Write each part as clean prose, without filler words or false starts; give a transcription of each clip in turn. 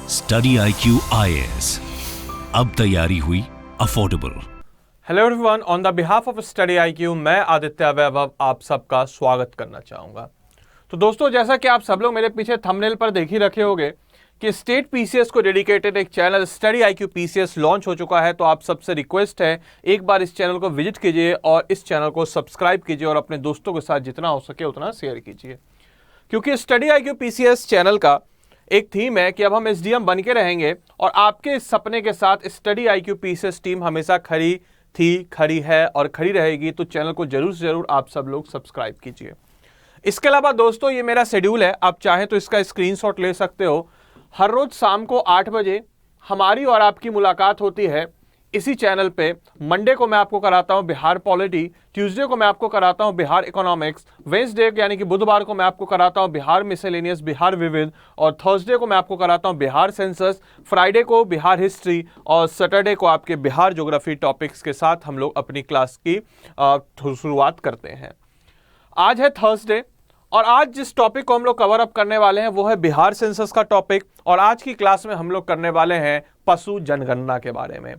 Study IQ IAS, अब तैयारी हुई affordable. Hello everyone, on the behalf of study IQ मैं आदित्य वैभव आप सबका स्वागत करना चाहूंगा। तो दोस्तों, जैसा कि आप सब लोग मेरे पीछे थंबनेल पर देख ही रखे होंगे कि स्टेट पीसीएस को डेडिकेटेड एक channel study IQ PCS launch हो चुका है। तो आप सबसे रिक्वेस्ट है, एक बार इस चैनल को विजिट कीजिए और इस चैनल को सब्सक्राइब कीजिए और अपने दोस्तों के साथ जितना हो सके उतना शेयर कीजिए, क्योंकि स्टडी IQ PCS चैनल का एक थीम है कि अब हम SDM बन के रहेंगे और आपके इस सपने के साथ स्टडी IQ PCS टीम हमेशा खड़ी थी, खड़ी है और खड़ी रहेगी। तो चैनल को जरूर से जरूर आप सब लोग सब्सक्राइब कीजिए। इसके अलावा दोस्तों, ये मेरा शेड्यूल है, आप चाहें तो इसका स्क्रीनशॉट ले सकते हो। हर रोज शाम को 8 बजे हमारी और आपकी मुलाकात होती है इसी चैनल पे। मंडे को मैं आपको कराता हूं बिहार पॉलिटी, ट्यूसडे को मैं आपको कराता हूं बिहार इकोनॉमिक्स, वेंसडे यानी कि बुधवार को मैं आपको कराता हूं बिहार मिसेलेनियस, बिहार विविध, और थर्सडे को मैं आपको कराता हूं बिहार सेंसस, फ्राइडे को बिहार हिस्ट्री और सैटरडे को आपके बिहार ज्योग्राफी टॉपिक्स के साथ हम लोग अपनी क्लास की शुरुआत करते हैं। आज है थर्सडे और आज जिस टॉपिक को हम लोग कवर अप करने वाले हैं वो है बिहार सेंसस का टॉपिक। और आज की क्लास में हम लोग करने वाले हैं पशु जनगणना के बारे में।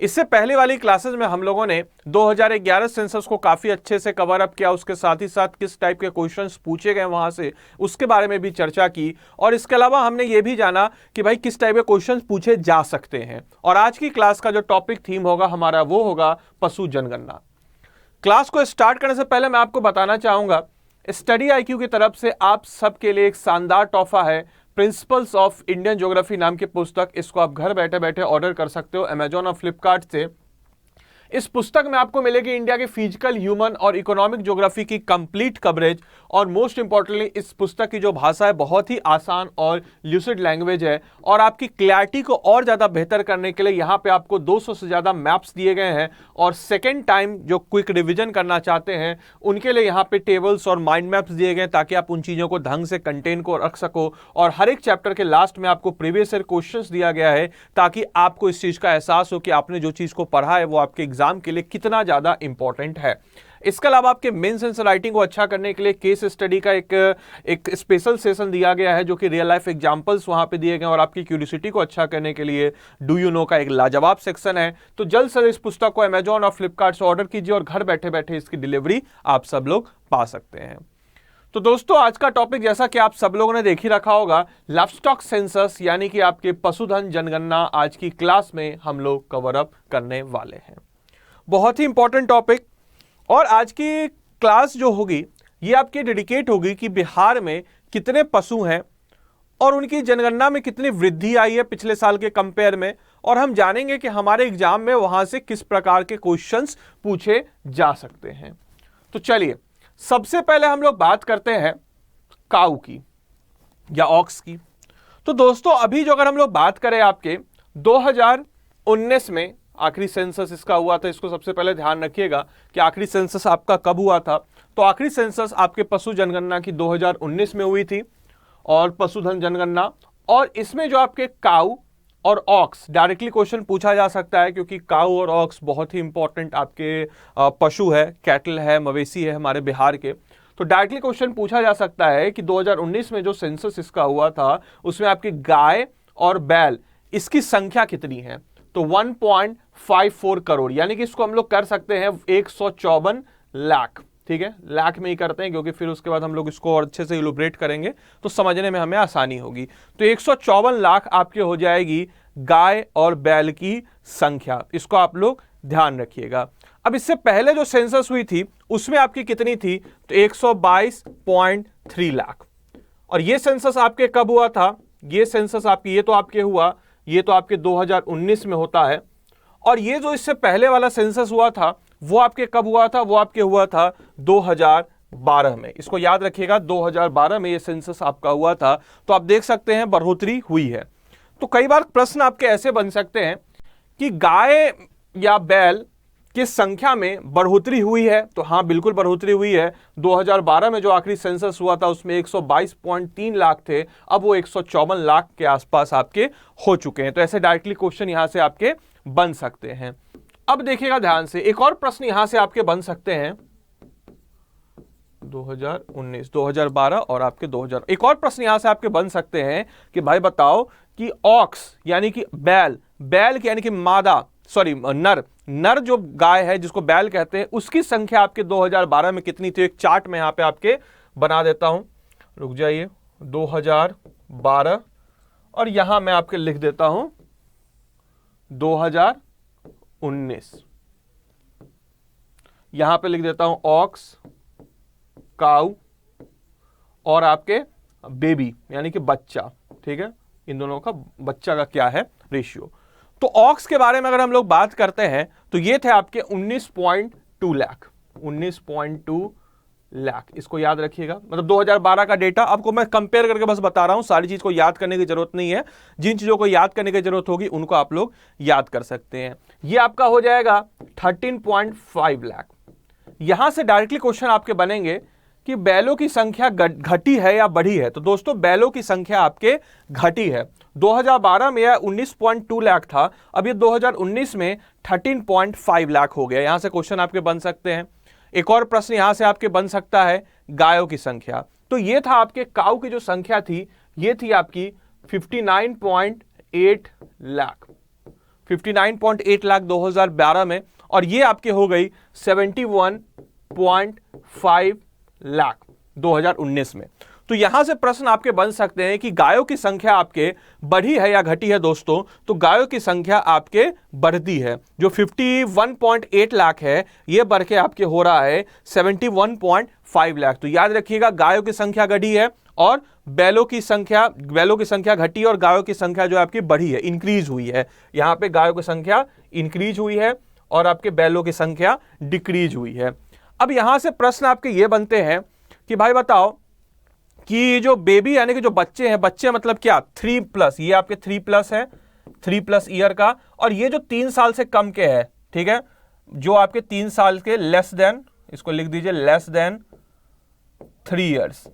इससे पहले वाली क्लासेस में हम लोगों ने 2011 सेंसस को काफी अच्छे से कवर अप किया, उसके साथ ही साथ किस टाइप के क्वेश्चंस पूछे गए वहां से उसके बारे में भी चर्चा की। और इसके अलावा हमने ये भी जाना कि भाई किस टाइप के क्वेश्चंस पूछे जा सकते हैं। और आज की क्लास का जो टॉपिक थीम होगा हमारा वो होगा पशु जनगणना। क्लास को स्टार्ट करने से पहले मैं आपको बताना चाहूंगा, स्टडी IQ की तरफ से आप सबके लिए एक शानदार तोहफा है, प्रिंसिपल्स ऑफ इंडियन ज्योग्राफी नाम की पुस्तक। इसको आप घर बैठे बैठे ऑर्डर कर सकते हो अमेजॉन और फ्लिपकार्ट से। इस पुस्तक में आपको मिलेगी इंडिया के फिजिकल, ह्यूमन और इकोनॉमिक ज्योग्राफी की कंप्लीट कवरेज। और मोस्ट इंपॉर्टेंटली इस पुस्तक की जो भाषा है बहुत ही आसान और ल्यूसिड लैंग्वेज है। और आपकी क्लैरिटी को और ज्यादा बेहतर करने के लिए यहाँ पे आपको 200 से ज्यादा मैप्स दिए गए हैं। और सेकेंड टाइम जो क्विक रिविजन करना चाहते हैं उनके लिए यहाँ पे टेबल्स और माइंड मैप्स दिए गए ताकि आप उन चीजों को ढंग से कंटेन को रख सको। और हर एक चैप्टर के लास्ट में आपको प्रीवियस ईयर क्वेश्चंस दिया गया है ताकि आपको इस चीज का एहसास हो कि आपने जो चीज को पढ़ा है वो आपके एग्जाम के लिए कितना ज्यादा इंपॉर्टेंट है। इसके अलावा आपके मेंस एंड राइटिंग को अच्छा करने के लिए केस स्टडी का एक स्पेशल सेशन दिया गया है जो कि रियल लाइफ एग्जांपल्स वहां पे दिए गए। और आपकी क्यूरियोसिटी को अच्छा करने के लिए डू यू नो का एक लाजवाब सेक्शन है। तो जल्द से इस पुस्तक को अमेजॉन और फ्लिपकार्ट से ऑर्डर कीजिए और घर बैठे बैठे इसकी डिलीवरी आप सब लोग पा सकते हैं। तो दोस्तों, आज का टॉपिक जैसा कि आप सब लोगों ने देख ही रखा होगा, लाइवस्टॉक सेंसस यानी कि आपके पशुधन जनगणना आज की क्लास में हम लोग कवर अप करने वाले हैं। बहुत ही इंपॉर्टेंट टॉपिक। और आज की क्लास जो होगी ये आपकी डेडिकेट होगी कि बिहार में कितने पशु हैं और उनकी जनगणना में कितनी वृद्धि आई है पिछले साल के कंपेयर में। और हम जानेंगे कि हमारे एग्जाम में वहां से किस प्रकार के क्वेश्चंस पूछे जा सकते हैं। तो चलिए, सबसे पहले हम लोग बात करते हैं काऊ की या ऑक्स की। तो दोस्तों, अभी जो अगर हम लोग बात करें आपके 2019 में आखिरी सेंसस इसका हुआ था। इसको सबसे पहले ध्यान रखिएगा कि आखिरी सेंसस आपका कब हुआ था। तो आखिरी सेंसस आपके पशु जनगणना की 2019 में हुई थी और पशुधन जनगणना। और इसमें जो आपके काऊ और ऑक्स, डायरेक्टली क्वेश्चन पूछा जा सकता है क्योंकि काऊ और ऑक्स बहुत ही इंपॉर्टेंट आपके पशु है, कैटल है, मवेशी है हमारे बिहार के। तो डायरेक्टली क्वेश्चन पूछा जा सकता है कि 2019 में जो सेंसस इसका हुआ था उसमें आपकी गाय और बैल इसकी संख्या कितनी है। तो 1.54 करोड़, यानी कि इसको हम लोग कर सकते हैं 154 लाख। ठीक है, लाख में ही करते हैं क्योंकि फिर उसके बाद हम लोग इसको और अच्छे से इलुब्रेट करेंगे तो समझने में हमें आसानी होगी। तो 154 लाख आपके हो जाएगी गाय और बैल की संख्या। इसको आप लोग ध्यान रखिएगा। अब इससे पहले जो सेंसस हुई थी उसमें आपकी कितनी थी, तो 122.3 लाख। और ये सेंसस आपके कब हुआ था, ये सेंसस आपकी, ये तो आपके हुआ, ये तो आपके 2019 में होता है। और ये जो इससे पहले वाला सेंसस हुआ था वो आपके कब हुआ था, वो आपके हुआ था 2012 में। इसको याद रखिएगा, 2012 में ये सेंसस आपका हुआ था। तो आप देख सकते हैं बढ़ोतरी हुई है। तो कई बार प्रश्न आपके ऐसे बन सकते हैं कि गाय या बैल की संख्या में बढ़ोतरी हुई है। तो हाँ, बिल्कुल बढ़ोतरी हुई है। 2012 में जो आखिरी सेंसस हुआ था उसमें 122.3 लाख थे, अब वो 154 लाख के आसपास आपके हो चुके हैं। तो ऐसे डायरेक्टली क्वेश्चन यहां से आपके बन सकते हैं। अब देखिएगा ध्यान से, एक और प्रश्न यहां से आपके बन सकते हैं। 2019, 2012 और आपके 2000। एक और प्रश्न यहां से आपके बन सकते हैं कि भाई बताओ कि ऑक्स यानी कि बैल, बैल यानी कि मादा, सॉरी नर जो गाय है जिसको बैल कहते हैं, उसकी संख्या आपके 2012 में कितनी थी? एक चार्ट में यहां पे आपके बना देता हूं, रुक जाइए, 2012 और यहां मैं आपके लिख देता हूं 2019, यहां पे लिख देता हूं ऑक्स, काऊ और आपके बेबी यानी कि बच्चा, ठीक है, इन दोनों का बच्चा का क्या है रेशियो। तो ऑक्स के बारे में अगर हम लोग बात करते हैं तो ये थे आपके 19.2 लाख, 19.2 लाख, इसको याद रखिएगा। मतलब 2012 का डेटा आपको मैं कंपेयर करके बस बता रहा हूं, सारी चीज को याद करने की जरूरत नहीं है, जिन चीजों को याद करने की जरूरत होगी उनको आप लोग याद कर सकते हैं। ये आपका हो जाएगा 13.5 लाख। यहां से डायरेक्टली क्वेश्चन आपके बनेंगे कि बैलों की संख्या घटी है या बढ़ी है। तो दोस्तों बैलों की संख्या आपके घटी है। 2012 में यह 19.2 लाख था, अब ये 2019 में 13.5 लाख हो गया। यहां से क्वेश्चन आपके बन सकते हैं। एक और प्रश्न यहां से आपके बन सकता है, गायों की संख्या। तो ये था आपके काऊ की जो संख्या थी, ये थी आपकी 59.8 लाख, 59.8 लाख 2012 में, और ये आपके हो गई 71.5 लाख 2019 में। तो यहां से प्रश्न आपके बन सकते हैं कि गायों की संख्या आपके बढ़ी है या घटी है। दोस्तों तो गायों की संख्या आपके बढ़ती है, जो 51.8 लाख है ये बढ़ के आपके हो रहा है 71.5 लाख। तो याद रखिएगा गायों की संख्या घटी है और बैलों की संख्या घटी और गायों की संख्या जो आपकी बढ़ी है, इंक्रीज हुई है। यहां पे गायों की संख्या इंक्रीज हुई है और आपके बैलों की संख्या डिक्रीज हुई है। अब यहां से प्रश्न आपके ये बनते हैं कि भाई बताओ कि जो बेबी यानी कि जो बच्चे हैं, बच्चे मतलब क्या 3+, ये आपके 3+ है, 3+ ईयर का, और ये जो 3 साल से कम के है, ठीक है, जो आपके 3 साल के लेस देन, इसको लिख दीजिए लेस देन 3 इयर्स,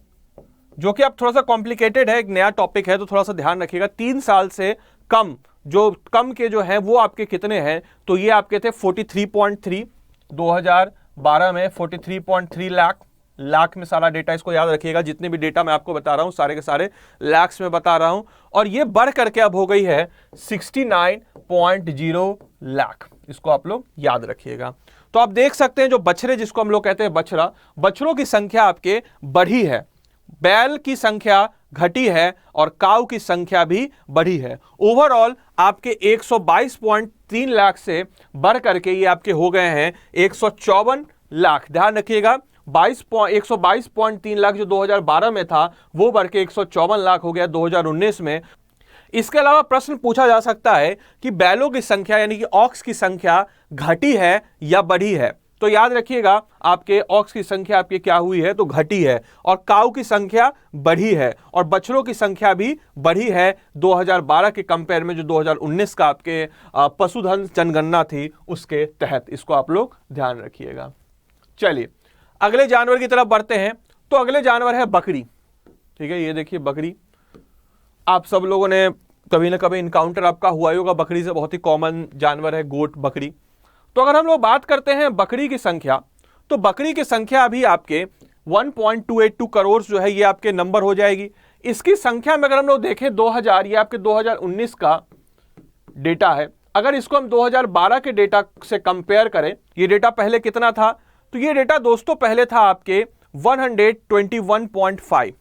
जो कि अब थोड़ा सा कॉम्प्लिकेटेड है, एक नया टॉपिक है तो थोड़ा सा ध्यान रखिएगा। 3 साल से कम, जो कम के जो हैं वो आपके कितने हैं? तो ये आपके थे 43.3, 2012 में 43.3 लाख में सारा डेटा, इसको याद रखिएगा। जितने भी डेटा मैं आपको बता रहा हूं सारे के सारे लैक्स में बता रहा हूं, और ये बढ़ करके अब हो गई है 69.0 लाख, इसको आप लोग याद रखिएगा। तो आप देख सकते हैं जो बछड़े, जिसको हम लोग कहते हैं बछड़ा, बछड़ों की संख्या आपके बढ़ी है, बैल की संख्या घटी है और काऊ की संख्या भी बढ़ी है। ओवरऑल आपके 122.3 लाख से बढ़ करके ये आपके हो गए हैं 154 लाख। ध्यान रखिएगा 122.3 लाख जो 2012 में था वो बढ़ के 154 लाख हो गया 2019 में। इसके अलावा प्रश्न पूछा जा सकता है कि बैलों की संख्या यानी कि ऑक्स की संख्या घटी है या बढ़ी है। तो याद रखिएगा आपके ऑक्स की संख्या आपकी क्या हुई है? तो घटी है, और काऊ की संख्या बढ़ी है, और बछड़ों की संख्या भी बढ़ी है 2012 के कंपेयर में, जो 2019 का आपके पशुधन जनगणना थी उसके तहत। इसको आप लोग ध्यान रखिएगा। चलिए अगले जानवर की तरफ बढ़ते हैं। तो अगले जानवर है बकरी, ठीक है। ये देखिए बकरी, आप सब लोगों ने कभी ना कभी इनकाउंटर आपका हुआ ही होगा बकरी से, बहुत ही कॉमन जानवर है गोट बकरी। तो अगर हम लोग बात करते हैं बकरी की संख्या, तो बकरी की संख्या अभी आपके 1.282 करोड़ जो है ये आपके नंबर हो जाएगी। इसकी संख्या में अगर हम लोग देखें 2000, ये आपके 2019 का डेटा है। अगर इसको हम 2012 के डेटा से कंपेयर करें, ये डेटा पहले कितना था? तो ये डेटा दोस्तों पहले था आपके 121.5।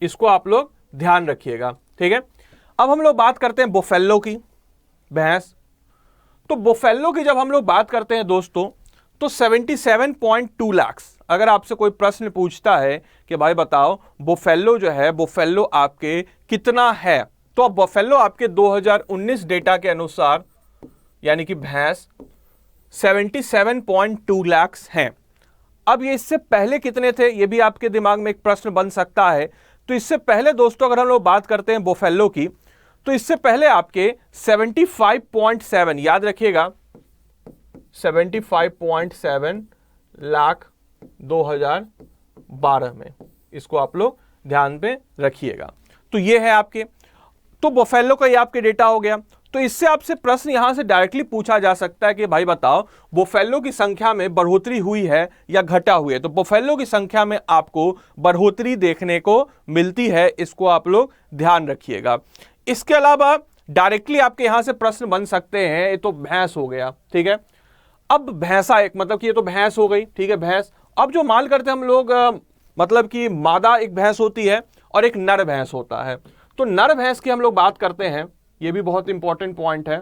इसको आप लोग ध्यान रखिएगा, ठीक है। अब हम लोग बात करते हैं बुफेलो की, भैंस। तो बुफेलो की जब हम लोग बात करते हैं दोस्तों, तो 77.2 लाख। अगर आपसे कोई प्रश्न पूछता है कि भाई बताओ बुफेलो जो है, बुफेलो आपके कितना है, तो अब बुफेलो आपके 2019 डेटा के अनुसार यानी कि भैंस 77.2 लाख हैं। अब ये इससे पहले कितने थे, ये भी आपके दिमाग में एक प्रश्न बन सकता है। तो इससे पहले दोस्तों अगर हम लोग बात करते हैं बुफेलो की, तो इससे पहले आपके 75.7, याद रखिएगा 75.7 लाख 2012 में। इसको आप लोग ध्यान पे रखिएगा। तो ये है आपके, तो बुफेलो का ये आपके डेटा हो गया। तो इससे आपसे प्रश्न यहां से डायरेक्टली पूछा जा सकता है कि भाई बताओ बुफेलो की संख्या में बढ़ोतरी हुई है या घटा हुई है। तो बुफेलो की संख्या में आपको बढ़ोतरी देखने को मिलती है, इसको आप लोग ध्यान रखिएगा। इसके अलावा डायरेक्टली आपके यहां से प्रश्न बन सकते हैं, ये तो भैंस हो गया, ठीक है। अब भैंसा एक, मतलब कि ये तो भैंस हो गई, ठीक है, भैंस। अब जो माल करते हैं हम लोग, मतलब कि मादा एक भैंस होती है और एक नर भैंस होता है। तो नर भैंस की हम लोग बात करते हैं, ये भी बहुत इंपॉर्टेंट पॉइंट है।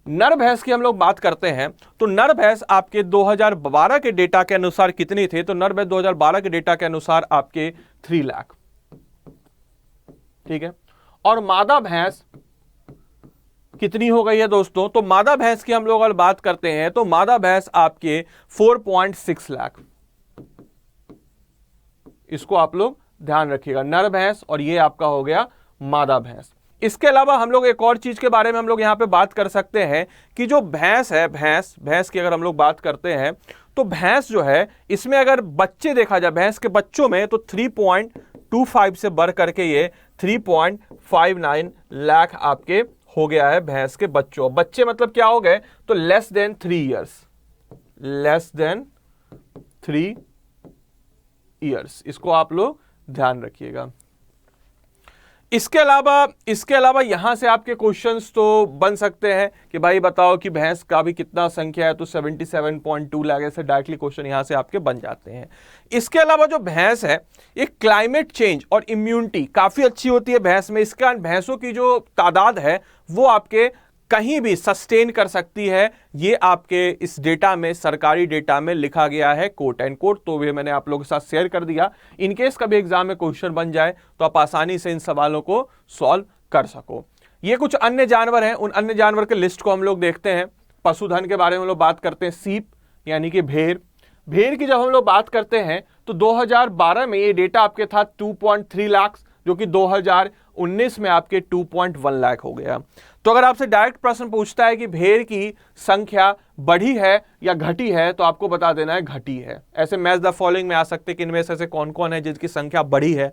नर भैंस की हम लोग बात करते हैं तो नर भैंस आपके 2012 के डेटा के अनुसार कितने थे? तो नर भैंस 2012 के डेटा के अनुसार आपके 3 लाख, ठीक है। और मादा भैंस कितनी हो गई है दोस्तों? तो मादा भैंस की हम लोग अगर बात करते हैं तो मादा भैंस आपके 4.6 लाख, इसको आप लोग ध्यान रखिएगा, नर भैंस और ये आपका हो गया मादा भैंस। इसके अलावा हम लोग एक और चीज के बारे में हम लोग यहां पे बात कर सकते हैं कि जो भैंस है, भैंस की अगर हम लोग बात करते हैं तो भैंस जो है इसमें अगर बच्चे देखा जाए भैंस के बच्चों में तो 3.25 से बढ़ करके ये 3.59 लाख आपके हो गया है भैंस के बच्चों। बच्चे मतलब क्या हो गए? तो लेस देन 3 ईयर्स, इसको आप लोग ध्यान रखिएगा। इसके अलावा यहां से आपके क्वेश्चंस तो बन सकते हैं कि भाई बताओ कि भैंस का भी कितना संख्या है, तो 77.2 लाख, ऐसे डायरेक्टली क्वेश्चन यहां से आपके बन जाते हैं। इसके अलावा जो भैंस है ये क्लाइमेट चेंज और इम्यूनिटी काफी अच्छी होती है भैंस में। इसके कारण भैंसों की जो तादाद है वो आपके कहीं भी सस्टेन कर सकती है, ये आपके इस डेटा में, सरकारी डेटा में लिखा गया है, कोट एंड कोट। तो भी मैंने आप लोगों के साथ शेयर कर दिया, इनकेस कभी एग्जाम में क्वेश्चन बन जाए तो आप आसानी से इन सवालों को सॉल्व कर सको। ये कुछ अन्य जानवर हैं, उन अन्य जानवर के लिस्ट को हम लोग देखते हैं। पशुधन के बारे में हम लोग बात करते हैं, सीप यानी कि भेड़। भेड़ की जब हम लोग बात करते हैं तो 2012 में ये डेटा आपके था 2.3 लाख, जो कि 2019 में आपके 2.1 लाख हो गया। तो अगर आपसे डायरेक्ट प्रश्न पूछता है कि भेड़ की संख्या बढ़ी है या घटी है, तो आपको बता देना है घटी है। ऐसे मैच द फॉलोइंग में आ सकते हैं कि इनमें से ऐसे कौन कौन है जिसकी संख्या बढ़ी है,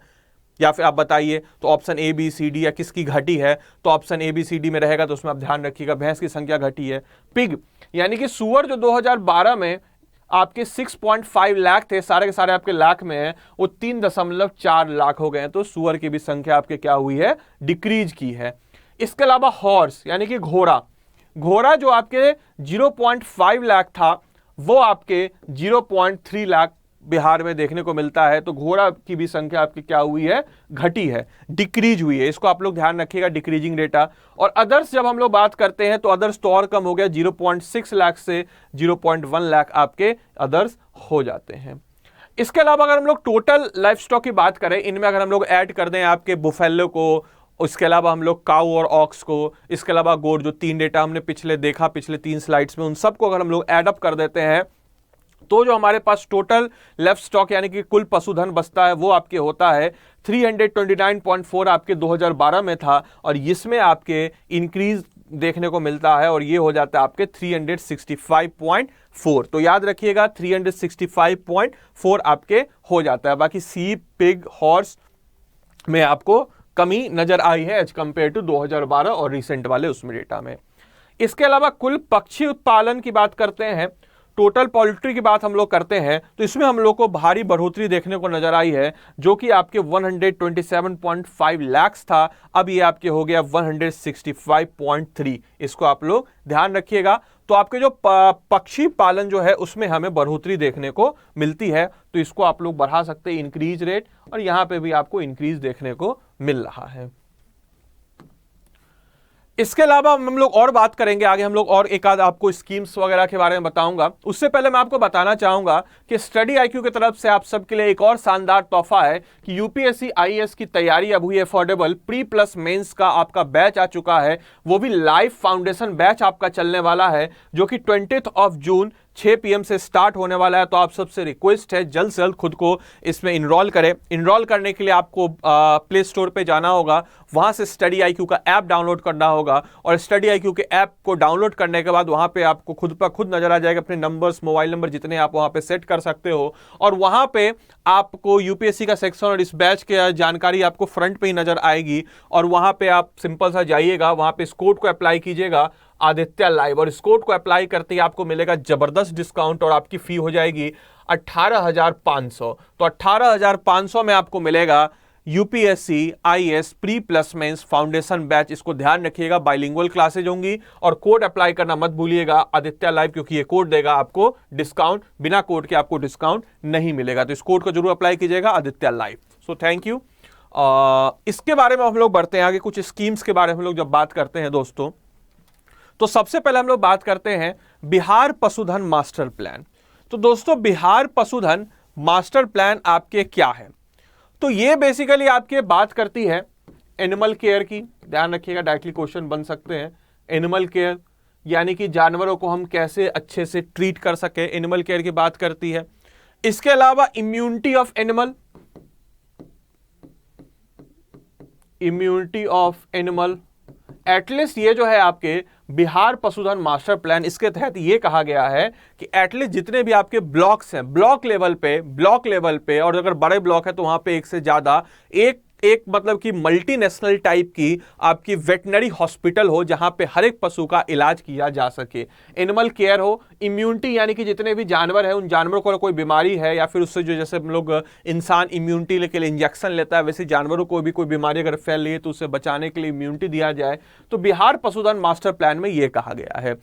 या फिर आप बताइए। तो option A B C D, या किसकी घटी है, तो option A B C D में रहेगा, तो उसमें आप ध्यान रखिएगा भैंस की संख्या घटी है। पिग यानी कि सुअर जो 2012 में आपके 6.5 लाख थे, सारे के सारे आपके लाख में है, वो 3.4 लाख हो गए। तो सुअर की भी संख्या आपके क्या हुई है? डिक्रीज की है। इसके अलावा हॉर्स यानी कि घोड़ा जो आपके 0.5 लाख था वो आपके 0.3 लाख बिहार में देखने को मिलता है। तो घोड़ा की भी संख्या आपकी क्या हुई है? घटी है, डिक्रीज हुई है। इसको आप लोग ध्यान रखिएगा, डिक्रीजिंग डेटा। और अदर्स जब हम लोग बात करते हैं तो अदर्स तो और कम हो गया, 0.6 लाख से 0.1 लाख आपके अदर्स हो जाते हैं। इसके अलावा अगर हम लोग टोटल लाइफ स्टॉक की बात करें, इनमें अगर हम लोग ऐड कर दें आपके बुफेलो को, उसके अलावा हम लोग काऊ और ऑक्स को, इसके अलावा गोट, जो 3 डेटा हमने पिछले 3 स्लाइड्स में, उन सबको अगर हम लोग ऐड अप कर देते हैं तो जो हमारे पास टोटल लेफ्ट स्टॉक यानी कि कुल पशुधन बचता है वो आपके होता है 329.4 आपके 2012 में था, और इसमें आपके इंक्रीज देखने को मिलता है और ये हो जाता है आपके 365.4। तो याद रखिएगा 365.4 आपके हो जाता है। बाकी सीप, पिग, हॉर्स में आपको कमी नजर आई है एज कंपेयर टू 2012 और रिसेंट वाले उसमें डेटा में। इसके अलावा कुल पक्षी उत्पादन की बात करते हैं, टोटल पोल्ट्री की बात हम लोग करते हैं, तो इसमें हम लोग को भारी बढ़ोतरी देखने को नजर आई है, जो कि आपके 127.5 लाख था, अब ये आपके हो गया 165.3। इसको आप लोग ध्यान रखिएगा। तो आपके जो पक्षी पालन जो है उसमें हमें बढ़ोतरी देखने को मिलती है, तो इसको आप लोग बढ़ा सकते हैं, इंक्रीज रेट, और यहां पे भी आपको इंक्रीज देखने को मिल रहा है। इसके अलावा हम लोग और बात करेंगे आगे, हम लोग और एक आध आपको स्कीम्स वगैरह के बारे में बताऊंगा। उससे पहले मैं आपको बताना चाहूंगा कि स्टडी आईक्यू की तरफ से आप सबके लिए एक और शानदार तोहफा है कि यूपीएससी आईएएस की तैयारी अब हुई अफोर्डेबल। प्री प्लस मेंस का आपका बैच आ चुका है, वो भी लाइव फाउंडेशन बैच आपका चलने वाला है, जो कि 20 जून 6 PM से स्टार्ट होने वाला है। तो आप सबसे रिक्वेस्ट है जल्द से जल्द खुद को इसमें इनरोल करें। इनरोल करने के लिए आपको प्ले स्टोर पे जाना होगा, वहां से स्टडी IQ का ऐप डाउनलोड करना होगा और स्टडी IQ के ऐप को डाउनलोड करने के बाद वहां पे आपको खुद पर खुद नजर आ जाएगा अपने नंबर्स, मोबाइल नंबर जितने आप वहां पे सेट कर सकते हो, और वहां पे आपको यूपीएससी का सेक्शन और इस बैच की जानकारी आपको फ्रंट पे ही नजर आएगी। और वहां पे आप सिंपल सा जाइएगा, वहां पे इस कोड को अप्लाई कीजिएगा आदित्य लाइव, और इस कोड को अप्लाई करते ही आपको मिलेगा जबरदस्त डिस्काउंट और आपकी फी हो जाएगी 18,500। तो 18,500 में आपको मिलेगा UPSC IAS pre plus mains foundation batch. इसको ध्यान रखिएगा, बाइलिंगुअल क्लासेज होंगी और कोड अप्लाई करना मत भूलिएगा आदित्य लाइव, क्योंकि ये कोड देगा आपको डिस्काउंट, बिना कोड के आपको डिस्काउंट नहीं मिलेगा। तो इस कोड को जरूर अप्लाई कीजिएगा Aditya live. So thank you. इसके बारे में हम लोग बढ़ते हैं आगे, कुछ स्कीम्स के बारे में हम लोग जब बात करते हैं दोस्तों, तो सबसे पहले हम लोग बात करते हैं बिहार पशुधन मास्टर प्लान। तो दोस्तों बिहार पशुधन मास्टर प्लान आपके क्या है? तो ये बेसिकली आपके बात करती है एनिमल केयर की। ध्यान रखिएगा, डायरेक्टली क्वेश्चन बन सकते हैं। एनिमल केयर यानी कि जानवरों को हम कैसे अच्छे से ट्रीट कर सके, एनिमल केयर की बात करती है। इसके अलावा immunity of animal, immunity of animal, at least ये जो है आपके बिहार पशुधन मास्टर प्लान, इसके तहत ये कहा गया है कि एटलीस्ट जितने भी आपके ब्लॉक्स हैं, ब्लॉक लेवल पे, और अगर बड़े ब्लॉक है तो वहां पे एक से ज्यादा एक मतलब कि मल्टीनेशनल टाइप की आपकी वेटनरी हॉस्पिटल हो, जहां पे हर एक पशु का इलाज किया जा सके। एनिमल केयर हो, इम्यूनिटी यानी कि जितने भी जानवर हैं उन जानवरों को कोई बीमारी है या फिर उससे जो, जैसे हम लोग इंसान इम्यूनिटी के लिए इंजेक्शन लेता है, वैसे जानवरों को भी कोई बीमारी अगर फैल रही है तो उससे बचाने के लिए इम्यूनिटी दिया जाए। तो बिहार पशुधन मास्टर प्लान में यह कहा गया है।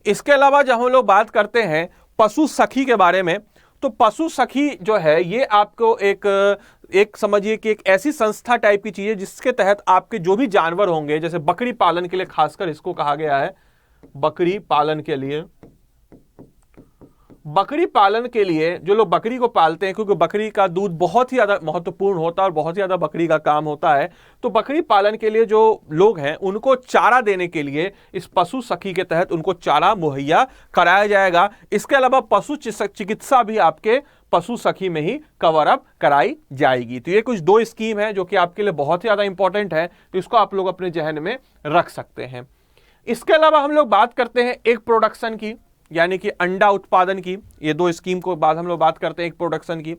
इसके अलावा जब हम लोग बात करते हैं पशु सखी के बारे में, तो पशु सखी जो है ये आपको एक समझिए कि एक ऐसी संस्था टाइप की चीज है जिसके तहत आपके जो भी जानवर होंगे, जैसे बकरी पालन के लिए खासकर इसको कहा गया है, बकरी पालन के लिए जो लोग बकरी को पालते हैं, क्योंकि बकरी का दूध बहुत ही ज्यादा महत्वपूर्ण होता है और बहुत ही ज्यादा बकरी का काम होता है, तो बकरी पालन के लिए जो लोग हैं उनको चारा देने के लिए इस पशु सखी के तहत उनको चारा मुहैया कराया जाएगा। इसके अलावा पशु चिकित्सा भी आपके पशु सखी में ही कवर अप कराई जाएगी। तो ये कुछ 2 स्कीम है जो कि आपके लिए बहुत ही ज्यादा इंपॉर्टेंट है, तो इसको आप लोग अपने जहन में रख सकते हैं। इसके अलावा हम लोग बात करते हैं एक प्रोडक्शन की, यानी कि अंडा उत्पादन की। ये 2 स्कीम को बाद हम लोग बात करते हैं एक प्रोडक्शन की।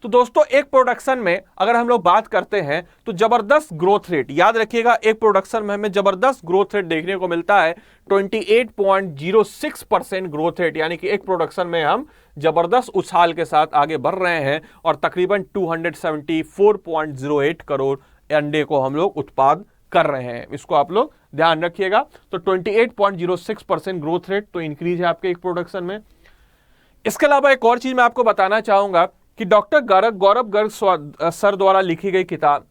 तो दोस्तों एक प्रोडक्शन में अगर हम लोग बात करते हैं तो जबरदस्त ग्रोथ रेट, याद रखिएगा एक प्रोडक्शन में हमें जबरदस्त ग्रोथ रेट देखने को मिलता है, 28.06% ग्रोथ रेट, यानी कि एक प्रोडक्शन में हम जबरदस्त उछाल के साथ आगे बढ़ रहे हैं और तकरीबन 274.08 करोड़ अंडे को हम लोग उत्पाद कर रहे हैं। इसको आप लोग ध्यान रखिएगा। तो 28.06% ग्रोथ रेट तो इंक्रीज है आपके एक प्रोडक्शन में। इसके अलावा एक और चीज मैं आपको बताना चाहूंगा कि डॉक्टर गौरव गर्ग सर द्वारा लिखी गई किताब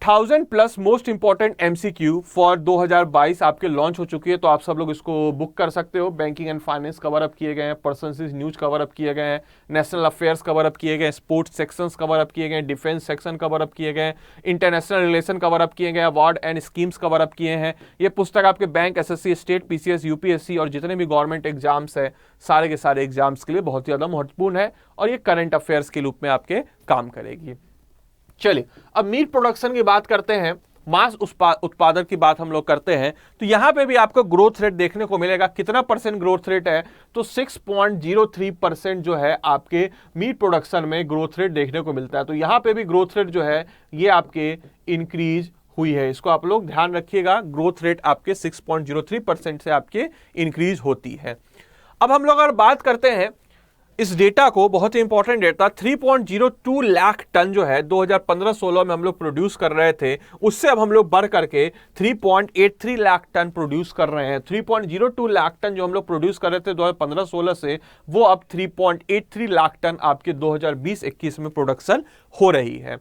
1000+ मोस्ट इंपॉर्टेंट MCQ फॉर 2022 आपके लॉन्च हो चुकी है। तो आप सब लोग इसको बुक कर सकते हो। Banking and finance cover up किए गए हैं, पर्सनल न्यूज कवर अप किए गए हैं, नेशनल अफेयर्स कवर अप किए गए, स्पोर्ट्स सेक्शंस कवर अप किए गए, डिफेंस सेक्शन कवर अप किए गए, इंटरनेशनल रिलेशन कवर अप किए गए, award and schemes cover up किए हैं। ये पुस्तक आपके bank, SSC, state, PCS, UPSC और जितने भी गवर्नमेंट एग्जाम्स है सारे के सारे एग्जाम्स के लिए बहुत ही ज्यादा महत्वपूर्ण है और ये करंट अफेयर्स के रूप में आपके काम करेगी। चलिए अब मीट प्रोडक्शन की बात करते हैं, मांस उत्पादन की बात हम लोग करते हैं। तो यहां पे भी आपको ग्रोथ रेट देखने को मिलेगा। कितना % ग्रोथ रेट है? तो 6.03% जो है आपके मीट प्रोडक्शन में ग्रोथ रेट देखने को मिलता है। तो यहां पे भी ग्रोथ रेट जो है ये आपके इंक्रीज हुई है। इसको आप लोग ध्यान रखिएगा, ग्रोथ रेट आपके 6.03% से आपके इंक्रीज होती है। अब हम लोग अगर बात करते हैं इस डेटा को, बहुत ही इंपॉर्टेंट डेटा, 3.02 लाख टन जो है 2015-16 में हम लोग प्रोड्यूस कर रहे थे, उससे अब हम लोग बढ़ करके 3.83 लाख टन प्रोड्यूस कर रहे हैं। 3.02 लाख टन जो हम लोग प्रोड्यूस कर रहे थे 2015-16 से, वो अब 3.83 लाख टन आपके 2020-21 में प्रोडक्शन हो रही है।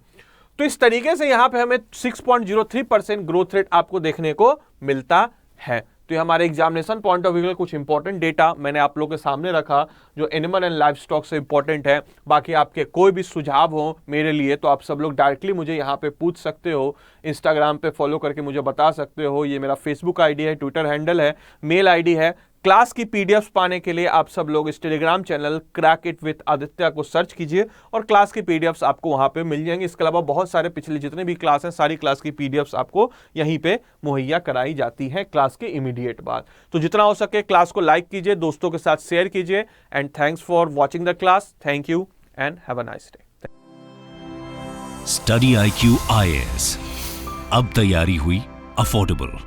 तो इस तरीके से यहां पे हमें 6.03% ग्रोथ रेट आपको देखने को मिलता है। तो ये हमारे एग्जामिनेशन पॉइंट ऑफ व्यू में कुछ इंपॉर्टेंट डेटा मैंने आप लोगों के सामने रखा जो एनिमल एंड लाइफ स्टॉक से इंपॉर्टेंट है। बाकी आपके कोई भी सुझाव हो मेरे लिए तो आप सब लोग डायरेक्टली मुझे यहाँ पे पूछ सकते हो, इंस्टाग्राम पे फॉलो करके मुझे बता सकते हो। ये मेरा फेसबुक आईडी है, ट्विटर हैंडल है, मेल आईडी है क्लास की पीडीएफ्स पाने के लिए आप सब लोग इस Telegram channel crack it with Aditya को सर्च कीजिए और क्लास की पीडीएफ्स आपको वहां पे मिल जाएंगी। इसके अलावा बहुत सारे पिछले जितने भी क्लास हैं सारी क्लास की पीडीएफ्स आपको यहीं पे मुहैया कराई जाती हैं क्लास के इमीडिएट बाद। तो जितना हो सके क्लास को लाइक कीजिए, दोस्तों के साथ शेयर कीजिए and thanks for watching the class. Thank you and have a nice day. Study IQ IAS, अब तैयारी हुई अफोर्डेबल।